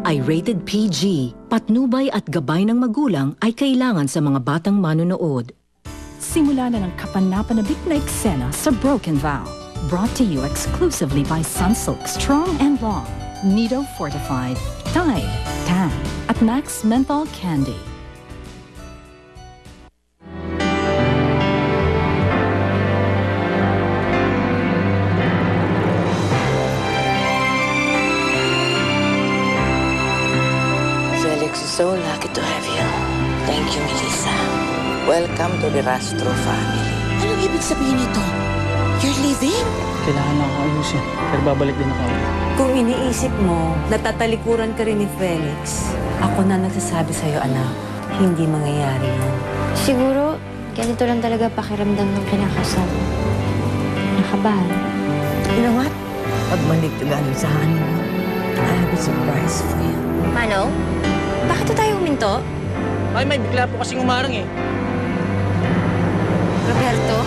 ay rated PG. Patnubay at gabay ng magulang ay kailangan sa mga batang manonood. Simula na ng kapanapanabik na eksena sa Broken Vow. Brought to you exclusively by Sunsilk Strong and Long, Nido Fortified, Tide, Tan, at Max Menthol Candy. Felix is so lucky to have you. Thank you, Melissa. Welcome to the Rastro family. Anong ibig sabihin nito? You're leaving? Kailangan na ako ayusin, pero babalik din ako. Kung iniisip mo, natatalikuran ka rin ni Felix, ako na nagsasabi sa'yo, anak, hindi mangyayari yun. Siguro, ganito lang talaga pakiramdam ng kinakasal. Nakabahan. You know what? Pagbalik to galing sa honeymoon, I have a surprise for you. Manong, bakit tayo huminto? Ay, may bigla po kasing umarang eh. Roberto?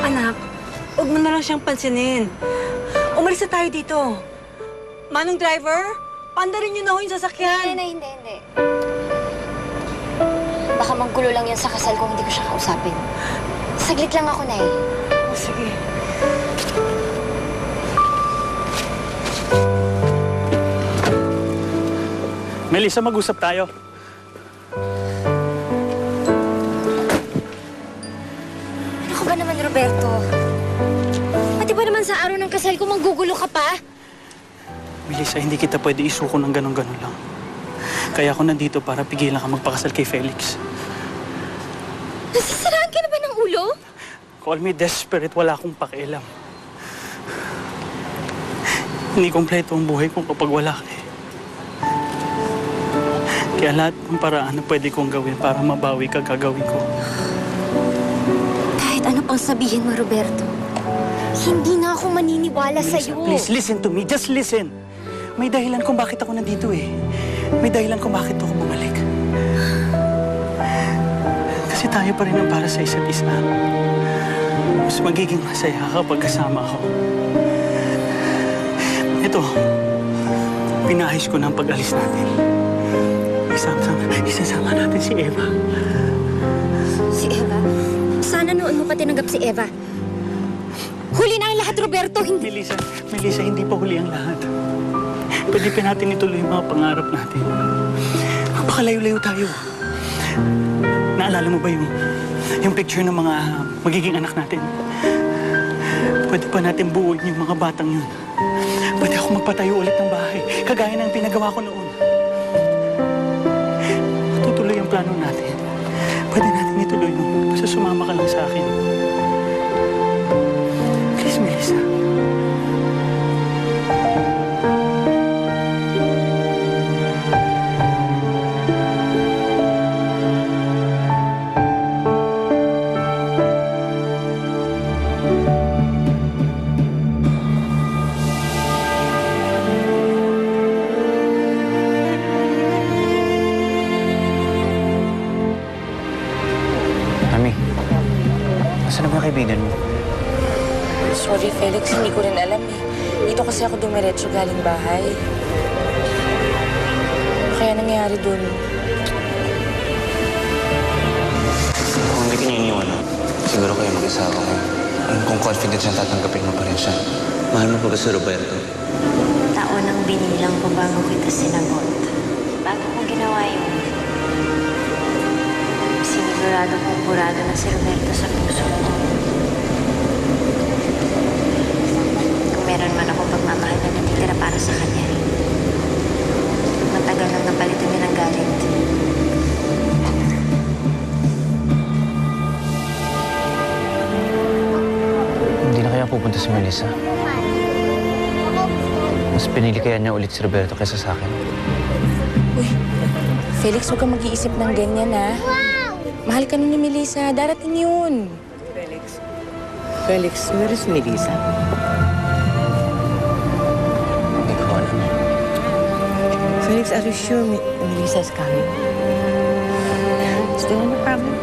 Anak, huwag mo na lang siyang pansinin. Umalis na tayo dito. Manong driver, pandarin niyo na ho yung sasakyan. Hindi. Baka maggulo lang yan sa kasal kung hindi ko siya kausapin. Saglit lang ako, Nay. Sige. Melissa, mag-usap tayo. Ano ka ba naman, Roberto? Pati ba naman sa araw ng kasal ko manggugulo ka pa? Melissa, hindi kita pwede isuko ng ganon-ganon lang. Kaya ako nandito para pigilan ka magpakasal kay Felix. Nasisiraan ka na ba ng ulo? Call me desperate, wala akong pakialam. Hindi kompleto ang buhay ko kapag wala ka eh. Kaya lahat ng paraan na pwede kong gawin para mabawi ka, gagawin ko. Kahit ano pang sabihin mo, Roberto, hindi na ako maniniwala Melissa, sa'yo. please listen to me. Just listen. May dahilan kung bakit ako nandito eh. May dahilan kung bakit ako bumalik. Kasi tayo pa rin ang para sa isa't isa. Mas magiging masaya kapag kasama ako. Ito, pinahis ko na ang pag-alis natin. Isasama natin si Eva. Si Eva? Sana noon mo pa tinanggap si Eva. Huli na ang lahat, Roberto. Hindi. Melissa, hindi pa huli ang lahat. Pwede pa natin ituloy yung mga pangarap natin. Magpakalayo-layo tayo. Naalala mo ba yung picture ng mga magiging anak natin? Pwede pa natin buuin yung mga batang yun. Pwede ako magpatayo ulit ng bahay, kagaya ng pinagawa ko noon. Matutuloy ang plano natin. Pwede natin ituloy yun. Basta sumama ka lang sa akin. Please, Melissa. Mami, nasaan na ba yung kaibigan mo? Sorry, Felix. Hindi ko rin alam eh. Dito kasi ako dumiretso galing bahay. Kaya nangyari dun. Kung hindi ka niya iniwan, siguro kayo mag-isawa kayo. Kung confident siya, tatanggapin mo pa rin siya. Mahal mo pa ba si Roberto? Taon ang binilang ko bago kita sinagot. Bago ko ginawa yun, sinigurado kong burado na si Roberto sa puso ko. Kung meron man ako pagmamahal na natitira para sa kanya, matagal nang napalitan niya ng galit. Hindi na kaya pupunta si Melissa. Mas pinili kaya niya ulit si Roberto kaysa sa akin. Uy, Felix, huwag kang mag-iisip ng ganyan, ha? Mahal ka na ni Melissa. Darating yun. Felix, where is Melissa? Hindi ko alam. Felix, are you sure Melissa is coming? Is there any problem?